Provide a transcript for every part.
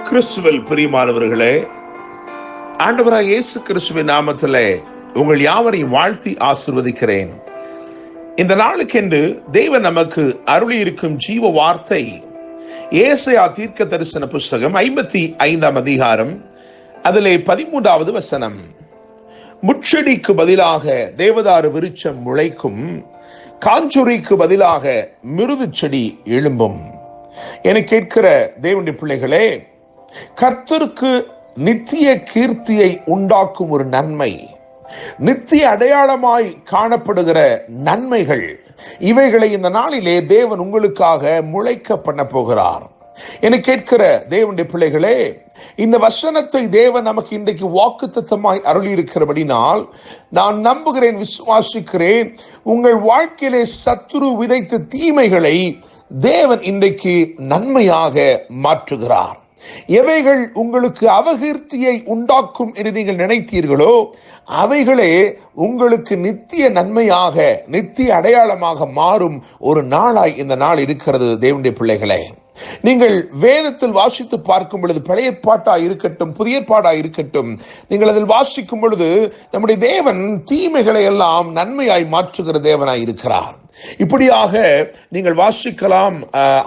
கிறிஸ்துவில் பிரியமானவர்களே, ஆண்டவராய் இயேசு கிறிஸ்துவின் நாமத்திலே உங்கள் யாவரையும் வாழ்த்தி ஆசீர்வதிக்கிறேன். இந்த நாளுக்கென்று தேவன் நமக்கு அருளி இருக்கும் ஜீவ வார்த்தை ஏசாயா தீர்க்க தரிசன புஸ்தகம் 55ஆம் அதிகாரம், அதிலே 13வது வசனம். முட்செடிக்கு பதிலாக தேவதாரு விருட்சம் முளைக்கும், காஞ்சொரிக்கு பதிலாக மிருது செடி எழும்பும். என கேட்கிற தேவனுடைய பிள்ளைகளே, கர்த்தருக்கு நித்திய கீர்த்தியை உண்டாக்கும் ஒரு நன்மை, நித்திய அடையாளமாய் காணப்படுகிற நன்மைகள், இவைகளை இந்த நாளிலே தேவன் உங்களுக்காக முளைக்க பண்ண போகிறார். என கேட்கிற தேவனுடைய பிள்ளைகளே, இந்த வசனத்தை தேவன் நமக்கு இன்றைக்கு வாக்குத்தத்தமாய் அருளி இருக்கிறபடினால் நான் நம்புகிறேன், விசுவாசிக்கிறேன், உங்கள் வாழ்க்கையிலே சத்துரு விதைத்த தீமைகளை தேவன் இன்றைக்கு நன்மையாக மாற்றுகிறார். எவைகள் உங்களுக்கு அபகீர்த்தியை உண்டாக்கும் என்று நீங்கள் நினைத்தீர்களோ, அவைகளே உங்களுக்கு நித்திய நன்மையாக, நித்திய அடையாளமாக மாறும் ஒரு நாளாய் இந்த நாள் இருக்கிறது. தேவனுடைய பிள்ளைகளே, நீங்கள் வேதத்தில் வாசித்து பார்க்கும் பொழுது, பழைய ஏற்பாட்டா இருக்கட்டும், புதிய ஏற்பாடா இருக்கட்டும், நீங்கள் அதில் வாசிக்கும் பொழுது நம்முடைய தேவன் தீமைகளை எல்லாம் நன்மையாய் மாற்றுகிற தேவனாய் இருக்கிறார். இப்படியாக நீங்கள் வாசிக்கலாம்.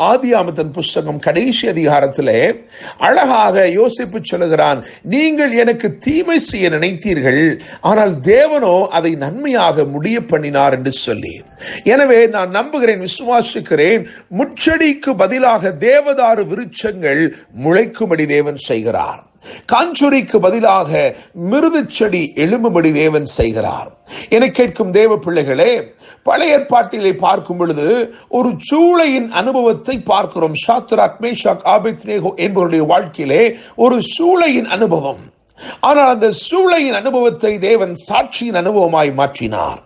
ஆதியாகமத்தின் புஸ்தகம் கடைசி அதிகாரத்திலே அழகாக யோசிப்பு சொல்லுகிறான், நீங்கள் எனக்கு தீமை செய்ய நினைத்தீர்கள், ஆனால் தேவனோ அதை நன்மையாக முடிய பண்ணினார் என்று சொல்லி. எனவே நான் நம்புகிறேன், விசுவாசிக்கிறேன், முட்செடிக்கு பதிலாக தேவதாரு விருட்சங்கள் முளைக்கும்படி தேவன் செய்கிறார். காஞ்சொரிக்கு பதிலாக மிருது செடி எழும்பும்படி தேவன் செய்கிறார். என கேட்கும் தேவ பிள்ளைகளே, பழைய ஏற்பாட்டிலே பார்க்கும் பொழுது ஒரு சூளையின் அனுபவத்தை பார்க்கிறோம். சாத்ராக், மேஷாக், ஆபேத்நேகோ என்பவருடைய வாழ்க்கையிலே ஒரு சூளையின் அனுபவம். ஆனால் அந்த சூளையின் அனுபவத்தை தேவன் சாட்சியின் அனுபவமாய் மாற்றினார்.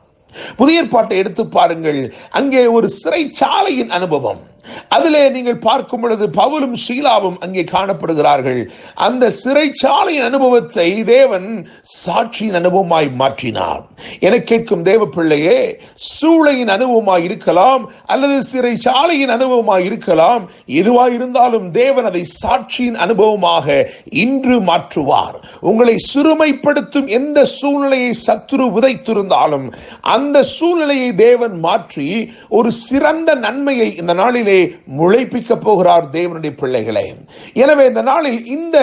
புதிய ஏற்பாட்டை எடுத்து பாருங்கள், அங்கே ஒரு சிறைச்சாலையின் அனுபவம். அதிலே நீங்கள் பார்க்கும் பொழுது பவுலும் சீலாவும் அங்கே காணப்படுகிறார்கள். அந்த சிறைச்சாலையின் அனுபவத்தை தேவன் சாட்சியின் அனுபவமாய் மாற்றினார். என கேட்கும் தேவ பிள்ளையே, சூளையின் அனுபவமாய் இருக்கலாம் அல்லது சிறைச்சாலையின் அனுபவமாய் இருக்கலாம், எதுவாய் இருந்தாலும் தேவன் அதை சாட்சியின் அனுபவமாக இன்று மாற்றுவார். உங்களை சிறுமைப்படுத்தும் எந்த சூழ்நிலையை சத்துரு விதைத்திருந்தாலும் அந்த சூழ்நிலையை தேவன் மாற்றி ஒரு சிறந்த நன்மையை இந்த நாளிலே முளைப்பிக்க போகிறார் தேவனுடைய பிள்ளைகளே. எனவே இந்த நாளில் இந்த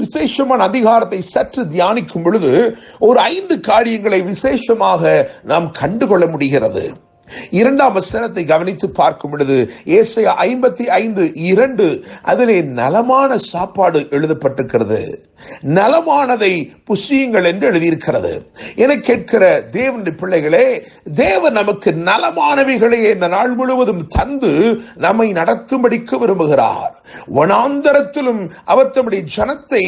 விசேஷமான அதிகாரத்தை சற்று தியானிக்கும் பொழுது ஒரு 5 காரியங்களை விசேஷமாக நாம் கண்டுகொள்ள முடிகிறது. 2ஆம் வசனத்தை கவனித்து பார்க்கும் பொழுது ஏசாயா 55:2 அதிலே நலமான சாப்பாடு எழுதப்பட்டிருக்கிறது. நலமானதை புசியுங்கள் என்று எழுதியிருக்கிறது. என கேட்கிற தேவனுடைய பிள்ளைகளே, தேவன் நமக்கு நலமானவைகளை இந்த நாள் முழுவதும் தந்து நம்மை நடத்தும்படிக்கு விரும்புகிறார். வனாந்தரத்திலும் அவர் தம்முடைய ஜனத்தை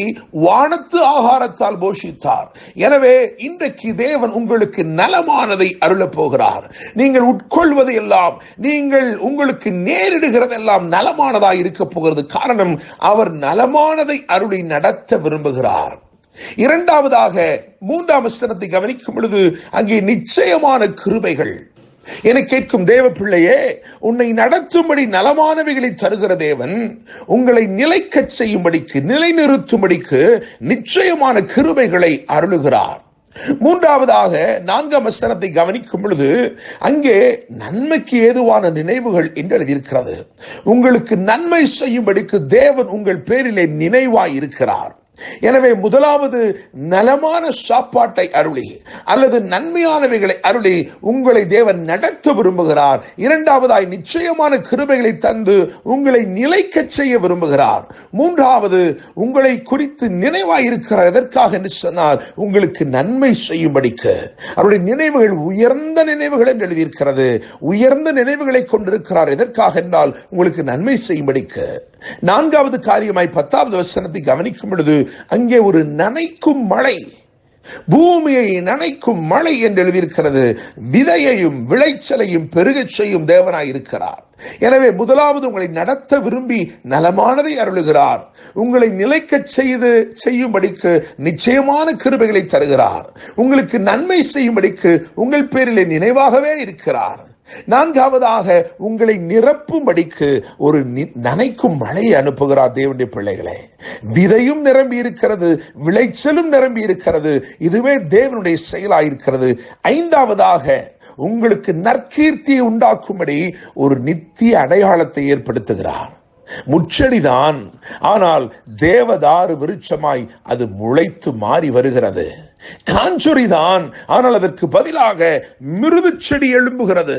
வானத்து ஆகாரத்தால் போஷித்தார். எனவே இன்றைக்கு தேவன் உங்களுக்கு நலமானதை அருளப் போகிறார். நீங்கள் உட்கொள்வது எல்லாம், நீங்கள் உங்களுக்கு நேரிடுகிறதெல்லாம் நலமானதாக இருக்க போகிறது. காரணம், அவர் நலமானதை அருளி நடத்த விரும்புகிறார். 2ஆவதாக 3ஆம் வசனத்தை கவனிக்கும் பொழுது அங்கே நிச்சயமான கிருபைகள். என கேட்கும் தேவ பிள்ளையே, உன்னை நடத்தும்படி நலமானவைகளை தருகிற தேவன் உங்களை நிலைக்க செய்யும்படிக்கு, நிலைநிறுத்தும்படிக்கு நிச்சயமான கிருபைகளை அருளுகிறார். 3ஆவதாக 4ஆம் வசனத்தை கவனிக்கும் பொழுது அங்கே நன்மைக்கு ஏதுவான நினைவுகள் என்று எழுதியிருக்கிறது. உங்களுக்கு நன்மை செய்யும்படிக்கு தேவன் உங்கள் பேரிலே நினைவாய் இருக்கிறார். எனவே முதலாவது நலமான சாப்பாட்டை அருளி அல்லது நன்மையானவைகளை அருளி உங்களை தேவன் நடத்த விரும்புகிறார். 2ஆவதாய் நிச்சயமான கிருபைகளை தந்து உங்களை நிலைக்க செய்ய விரும்புகிறார். 3ஆவது உங்களை குறித்து நினைவாய் இருக்கிறார். எதற்காக என்று சொன்னால், உங்களுக்கு நன்மை செய்யும்படிக்கு. அவருடைய நினைவுகள் உயர்ந்த நினைவுகள் என்று எழுதியிருக்கிறது. உயர்ந்த நினைவுகளை கொண்டிருக்கிறார். எதற்காக என்றால் உங்களுக்கு நன்மை செய்யும்படிக்கு. 4ஆவது காரியமாய் 10ஆவது வசனத்தை கவனிக்கும் பொழுது அங்கே ஒரு நனைக்கும் மழை, பூமியை நனைக்கும் மழை என்று எழுதியிருக்கிறது. விதையையும் விளைச்சலையும் பெருகச் செய்யும் தேவனாய் இருக்கிறார். எனவே முதலாவது உங்களை நடத்த விரும்பி நலமானதை அருளுகிறார். உங்களை நிலைக்க செய்யும்படிக்கு நிச்சயமான கிருபைகளை தருகிறார். உங்களுக்கு நன்மை செய்யும்படிக்கு உங்கள் பேரிலே நினைவாகவே இருக்கிறார். நான்காவதாக உங்களை நிரப்பும்படிக்கு ஒரு நனைக்கும் மழையை அனுப்புகிறார். தேவனுடைய பிள்ளைகளே, விதையும் நிரம்பி இருக்கிறது, விளைச்சலும் நிரம்பி இருக்கிறது. இதுவே தேவனுடைய செயலாயிருக்கிறது. ஐந்தாவதாக உங்களுக்கு நற்கீர்த்தியை உண்டாக்கும்படி ஒரு நித்திய அடையாளத்தை ஏற்படுத்துகிறார். முச்செடிதான், ஆனால் தேவதாரு விருட்சமாய் அது முளைத்து மாறி வருகிறது. காஞ்சொரிதான், ஆனால் அதற்கு பதிலாக மிருது செடி எழும்புகிறது.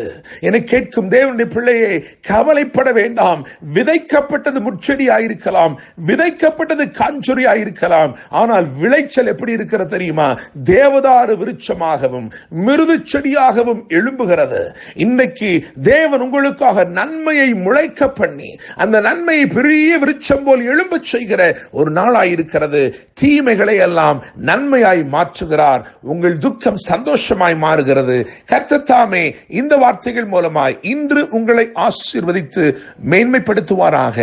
என கேட்கும் தேவனுடைய பிள்ளையே, கவலைப்பட வேண்டாம். விதைக்கப்பட்டது முச்செடி ஆயிருக்கலாம், விதைக்கப்பட்டது காஞ்சொரி ஆயிருக்கலாம், ஆனால் விளைச்சல் எப்படி இருக்கிறது தெரியுமா? தேவதாரு விருட்சமாகவும் மிருது செடியாகவும் எழும்புகிறது. இன்னைக்கு தேவன் உங்களுக்காக நன்மையை முளைக்க பண்ணி அந்த நன்மையை பெரிய விருட்சம் போல் எழும்ப செய்கிற ஒரு நாளாயிருக்கிறது. தீமைகளை எல்லாம் நன்மையாய் மாற்றுகிறார். உங்கள் துக்கம் சந்தோஷமாய் மாறுகிறது. கர்த்தர் தாமே இந்த வார்த்தைகள் மூலமாய் இன்று உங்களை ஆசீர்வதித்து மேன்மைப்படுத்துவாராக.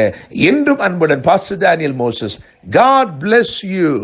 என்றும் அன்புடன் pastor Daniel Moses. God bless you.